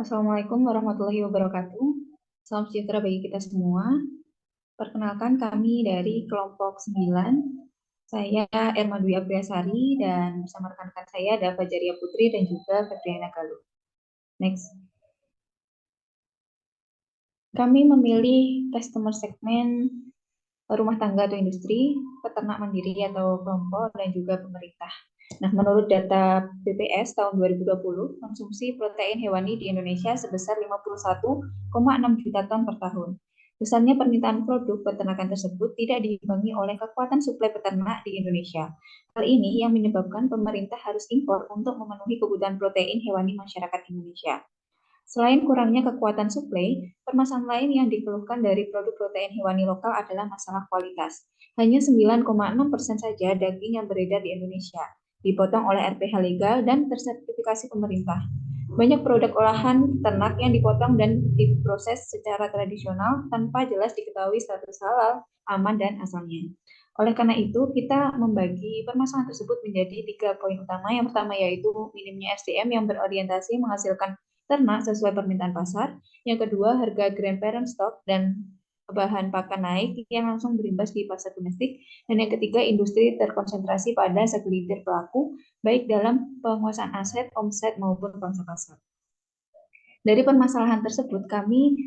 Assalamualaikum warahmatullahi wabarakatuh. Salam sejahtera bagi kita semua. Perkenalkan kami dari kelompok 9. Saya Erma Dwi Apriasari dan bersama rekan-rekan saya ada Fajaria Putri dan juga Febriana Galuh. Next. Kami memilih customer segmen rumah tangga atau industri, peternak mandiri atau kelompok, dan juga pemerintah. Nah, menurut data BPS tahun 2020, konsumsi protein hewani di Indonesia sebesar 51,6 juta ton per tahun. Besarnya permintaan produk peternakan tersebut tidak diimbangi oleh kekuatan suplai peternak di Indonesia. Hal ini yang menyebabkan pemerintah harus impor untuk memenuhi kebutuhan protein hewani masyarakat Indonesia. Selain kurangnya kekuatan suplai, permasalahan lain yang dikeluhkan dari produk protein hewani lokal adalah masalah kualitas. Hanya 9,6% saja daging yang beredar di Indonesia dipotong oleh RPH legal dan tersertifikasi pemerintah. Banyak produk olahan ternak yang dipotong dan diproses secara tradisional tanpa jelas diketahui status halal, aman, dan asalnya. Oleh karena itu, kita membagi permasalahan tersebut menjadi 3 poin utama. Yang pertama yaitu minimnya SDM yang berorientasi menghasilkan ternak sesuai permintaan pasar. Yang kedua, harga grain parent stock dan bahan pakan naik yang langsung berimbas di pasar domestik. Dan yang ketiga, industri terkonsentrasi pada segelintir pelaku, baik dalam penguasaan aset, omset, maupun pangsa pasar. Dari permasalahan tersebut, kami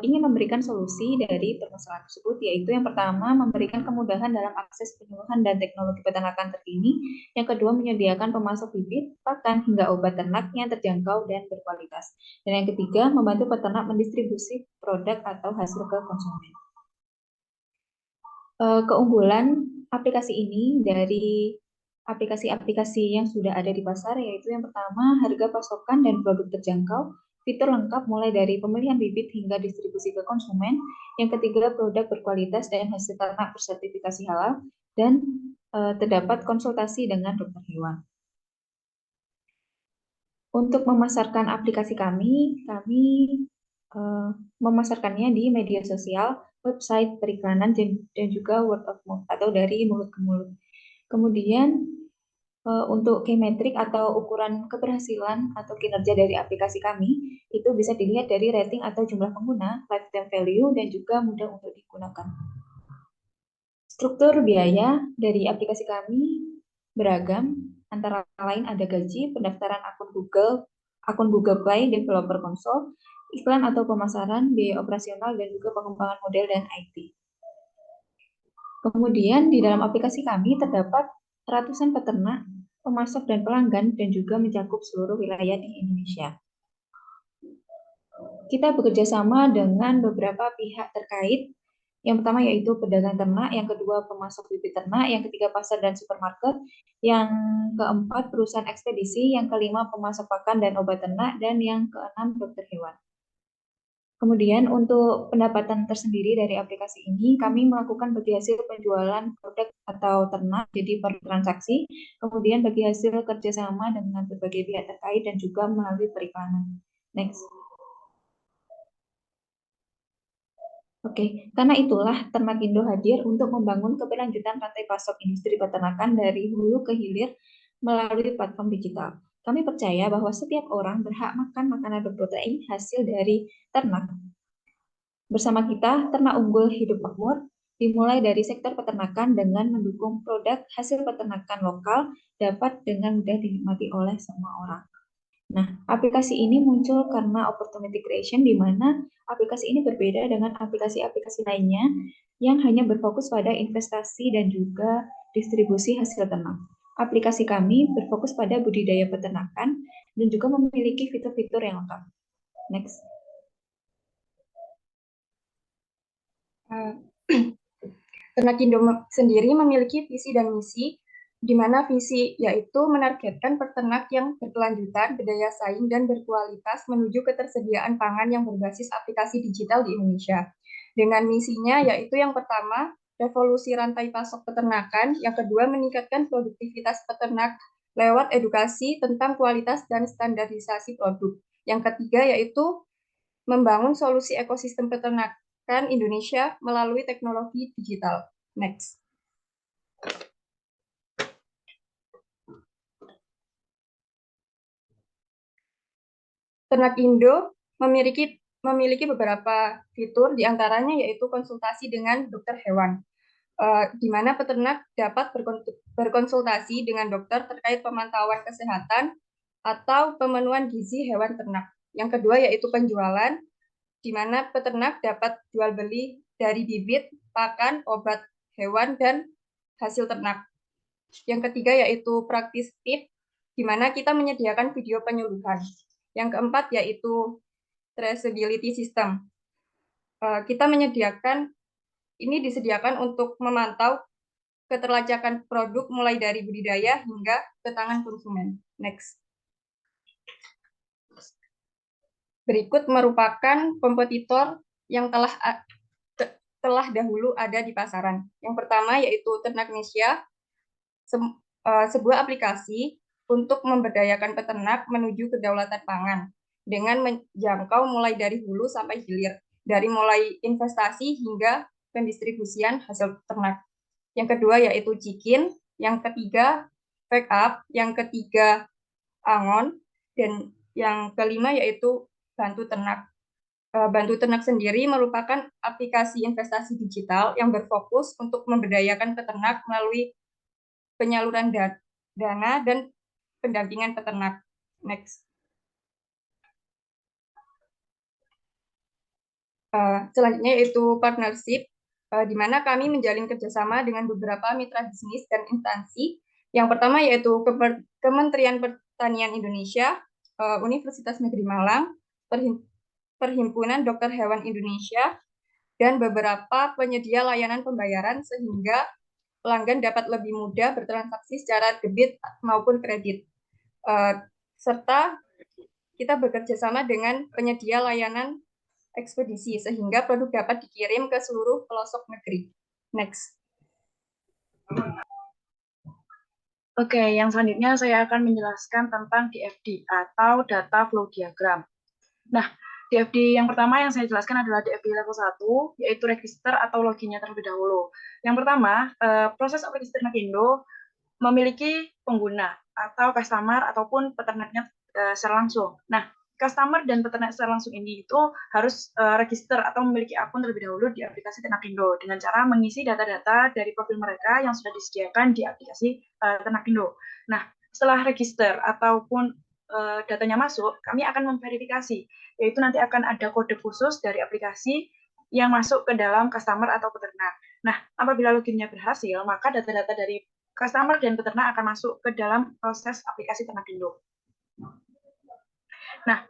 ingin memberikan solusi dari permasalahan tersebut, yaitu yang pertama, memberikan kemudahan dalam akses penyuluhan dan teknologi peternakan terkini. Yang kedua, menyediakan pemasok bibit, pakan, hingga obat ternak yang terjangkau dan berkualitas. Dan yang ketiga, membantu peternak mendistribusi produk atau hasil ke konsumen. Keunggulan aplikasi ini dari aplikasi-aplikasi yang sudah ada di pasar, yaitu yang pertama, harga pasokan dan produk terjangkau, fitur lengkap mulai dari pemilihan bibit hingga distribusi ke konsumen. Yang ketiga, produk berkualitas dan hasil ternak bersertifikasi halal, dan terdapat konsultasi dengan dokter hewan. Untuk memasarkan aplikasi kami memasarkannya di media sosial, website, periklanan, dan juga word of mouth atau dari mulut ke mulut. Kemudian untuk key metric atau ukuran keberhasilan atau kinerja dari aplikasi kami itu bisa dilihat dari rating atau jumlah pengguna, lifetime value, dan juga mudah untuk digunakan. Struktur biaya dari aplikasi kami beragam, antara lain ada gaji, pendaftaran akun Google Play, developer konsol, iklan atau pemasaran, biaya operasional, dan juga pengembangan model dan IT. Kemudian di dalam aplikasi kami terdapat ratusan peternak, pemasok, dan pelanggan, dan juga mencakup seluruh wilayah di Indonesia. Kita bekerja sama dengan beberapa pihak terkait. Yang pertama yaitu pedagang ternak, yang kedua pemasok bibit ternak, yang ketiga pasar dan supermarket, yang keempat perusahaan ekspedisi, yang kelima pemasok pakan dan obat ternak, dan yang keenam dokter hewan. Kemudian untuk pendapatan tersendiri dari aplikasi ini, kami melakukan bagi hasil penjualan produk atau ternak jadi per transaksi, kemudian bagi hasil kerjasama dengan berbagai pihak terkait, dan juga melalui periklanan. Next. Oke, karena itulah Ternakindo hadir untuk membangun keberlanjutan rantai pasok industri peternakan dari hulu ke hilir melalui platform digital. Kami percaya bahwa setiap orang berhak makan makanan berprotein hasil dari ternak. Bersama kita, Ternak Unggul Hidup Makmur dimulai dari sektor peternakan dengan mendukung produk hasil peternakan lokal dapat dengan mudah dinikmati oleh semua orang. Nah, aplikasi ini muncul karena opportunity creation, di mana aplikasi ini berbeda dengan aplikasi-aplikasi lainnya yang hanya berfokus pada investasi dan juga distribusi hasil ternak. Aplikasi kami berfokus pada budidaya peternakan dan juga memiliki fitur-fitur yang lengkap. Next. Ternakindo sendiri memiliki visi dan misi, di mana visi yaitu menargetkan peternak yang berkelanjutan, berdaya saing, dan berkualitas menuju ketersediaan pangan yang berbasis aplikasi digital di Indonesia. Dengan misinya yaitu yang pertama, revolusi rantai pasok peternakan, yang kedua, meningkatkan produktivitas peternak lewat edukasi tentang kualitas dan standarisasi produk. Yang ketiga yaitu membangun solusi ekosistem peternakan Indonesia melalui teknologi digital. Next. Ternak Indo memiliki beberapa fitur, diantaranya yaitu konsultasi dengan dokter hewan, di mana peternak dapat berkonsultasi dengan dokter terkait pemantauan kesehatan atau pemenuhan gizi hewan ternak. Yang kedua yaitu penjualan, di mana peternak dapat jual beli dari bibit, pakan, obat hewan, dan hasil ternak. Yang ketiga yaitu praktis tip, di mana kita menyediakan video penyuluhan. Yang keempat yaitu traceability system. Kita disediakan untuk memantau keterlacakan produk mulai dari budidaya hingga ke tangan konsumen. Next. Berikut merupakan kompetitor yang telah dahulu ada di pasaran. Yang pertama yaitu Ternaknesia, sebuah aplikasi untuk memberdayakan peternak menuju kedaulatan pangan dengan menjangkau mulai dari hulu sampai hilir, dari mulai investasi hingga pendistribusian hasil ternak. Yang kedua yaitu Cikin, yang ketiga Backup, yang ketiga Angon, dan yang kelima yaitu Bantu Ternak. Bantu Ternak sendiri merupakan aplikasi investasi digital yang berfokus untuk memberdayakan peternak melalui penyaluran dana dan pendampingan peternak. Next. Selanjutnya yaitu partnership, di mana kami menjalin kerjasama dengan beberapa mitra bisnis dan instansi. Yang pertama yaitu Kementerian Pertanian Indonesia, Universitas Negeri Malang, Perhimpunan Dokter Hewan Indonesia, dan beberapa penyedia layanan pembayaran sehingga pelanggan dapat lebih mudah bertransaksi secara debit maupun kredit. Serta kita bekerja sama dengan penyedia layanan ekspedisi sehingga produk dapat dikirim ke seluruh pelosok negeri. Next. Oke, yang selanjutnya saya akan menjelaskan tentang DFD atau Data Flow Diagram. Nah, DFD yang pertama yang saya jelaskan adalah DFD level 1, yaitu register atau loginnya terlebih dahulu. Yang pertama, proses aplikasi Ternak Indo memiliki pengguna atau customer ataupun peternaknya secara langsung. Nah, customer dan peternak secara langsung ini itu harus register atau memiliki akun terlebih dahulu di aplikasi Ternak Indo dengan cara mengisi data-data dari profil mereka yang sudah disediakan di aplikasi Ternak Indo. Nah, setelah register ataupun datanya masuk, kami akan memverifikasi, yaitu nanti akan ada kode khusus dari aplikasi yang masuk ke dalam customer atau peternak. Nah, apabila loginnya berhasil, maka data-data dari customer dan peternak akan masuk ke dalam proses aplikasi Ternak Indo. Nah,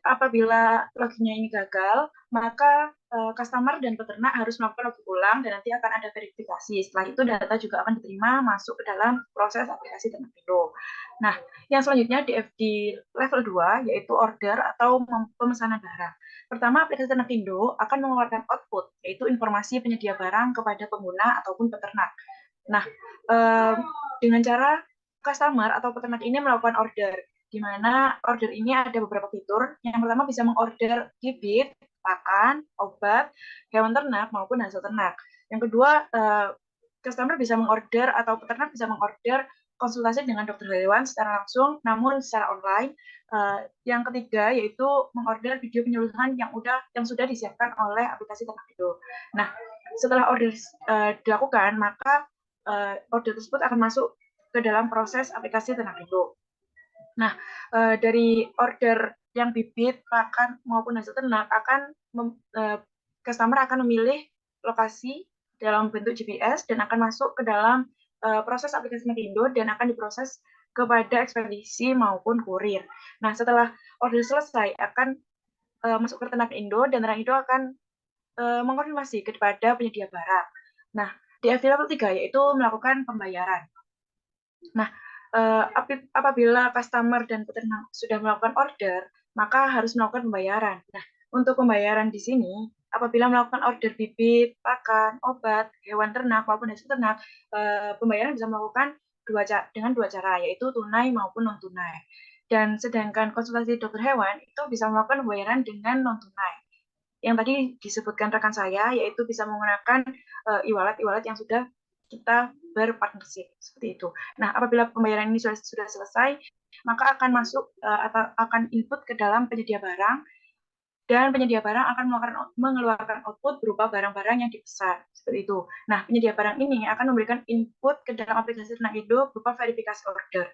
apabila loginnya ini gagal, maka customer dan peternak harus melakukan login ulang dan nanti akan ada verifikasi. Setelah itu data juga akan diterima masuk ke dalam proses aplikasi Ternak Indo. Nah, yang selanjutnya DFD level 2 yaitu order atau pemesanan barang. Pertama, aplikasi Ternak Indo akan mengeluarkan output, yaitu informasi penyedia barang kepada pengguna ataupun peternak. Nah, dengan cara customer atau peternak ini melakukan order, di mana order ini ada beberapa fitur. Yang pertama bisa mengorder bibit, pakan, obat, hewan ternak maupun hasil ternak. Yang kedua, customer bisa mengorder atau peternak bisa mengorder konsultasi dengan dokter hewan secara langsung, namun secara online. Yang ketiga yaitu mengorder video penyuluhan yang sudah disiapkan oleh aplikasi Ternak Indo. Nah, setelah order dilakukan, maka order tersebut akan masuk ke dalam proses aplikasi Ternak Indo. Nah, dari order yang bibit, pakan, maupun hasil ternak, customer akan memilih lokasi dalam bentuk GPS dan akan masuk ke dalam proses aplikasi Ternak Indo dan akan diproses kepada ekspedisi maupun kurir. Nah, setelah order selesai, akan masuk ke Ternak Indo dan Ternak Indo akan mengkonfirmasi kepada penyedia barang. Nah, di level 3 yaitu melakukan pembayaran. Nah, apabila customer dan peternak sudah melakukan order, maka harus melakukan pembayaran. Nah, untuk pembayaran di sini, apabila melakukan order bibit, pakan, obat, hewan ternak maupun hasil ternak, pembayaran bisa melakukan dengan dua cara, yaitu tunai maupun non-tunai. Dan sedangkan konsultasi dokter hewan itu bisa melakukan pembayaran dengan non-tunai. Yang tadi disebutkan rekan saya, yaitu bisa menggunakan e-wallet yang sudah kita berpartnership seperti itu. Nah, apabila pembayaran ini sudah selesai, maka akan masuk atau akan input ke dalam penyedia barang, dan penyedia barang akan mengeluarkan output berupa barang-barang yang dipesan seperti itu. Nah, penyedia barang ini akan memberikan input ke dalam aplikasi Ternakindo berupa verifikasi order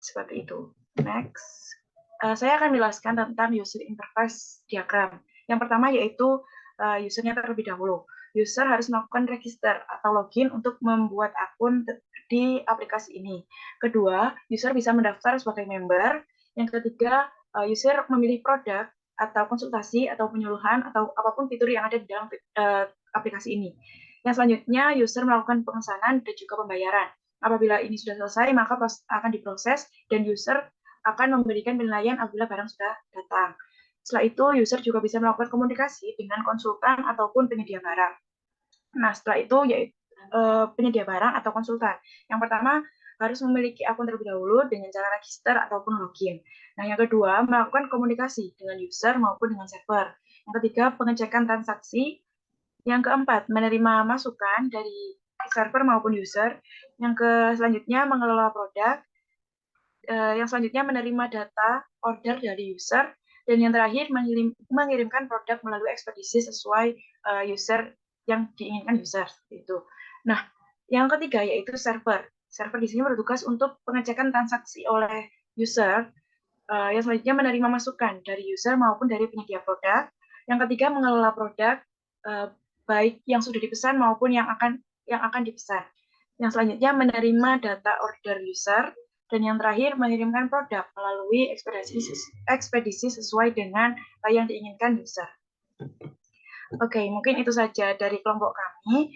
seperti itu. Next, saya akan menjelaskan tentang user interface diagram. Yang pertama yaitu usernya terlebih dahulu. User harus melakukan register atau login untuk membuat akun di aplikasi ini. Kedua, user bisa mendaftar sebagai member. Yang ketiga, user memilih produk atau konsultasi atau penyuluhan atau apapun fitur yang ada di dalam aplikasi ini. Yang selanjutnya, user melakukan pemesanan dan juga pembayaran. Apabila ini sudah selesai, maka akan diproses dan user akan memberikan penilaian apabila barang sudah datang. Setelah itu, user juga bisa melakukan komunikasi dengan konsultan ataupun penyedia barang. Nah, setelah itu yaitu penyedia barang atau konsultan. Yang pertama, harus memiliki akun terlebih dahulu dengan cara register ataupun login. Nah, yang kedua, melakukan komunikasi dengan user maupun dengan server. Yang ketiga, pengecekan transaksi. Yang keempat, menerima masukan dari server maupun user. Selanjutnya, mengelola produk. Yang selanjutnya, menerima data order dari user. Dan yang terakhir, mengirimkan produk melalui ekspedisi sesuai user yang diinginkan user. Itu. Nah, yang ketiga yaitu server. Server di sini bertugas untuk pengecekan transaksi oleh user. Yang selanjutnya menerima masukan dari user maupun dari penyedia produk. Yang ketiga mengelola produk baik yang sudah dipesan maupun yang akan dipesan. Yang selanjutnya menerima data order user. Dan yang terakhir mengirimkan produk melalui ekspedisi sesuai dengan yang diinginkan user. Oke, mungkin itu saja dari kelompok kami.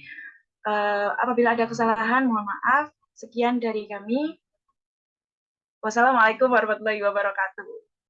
Apabila ada kesalahan, mohon maaf. Sekian dari kami. Wassalamualaikum warahmatullahi wabarakatuh.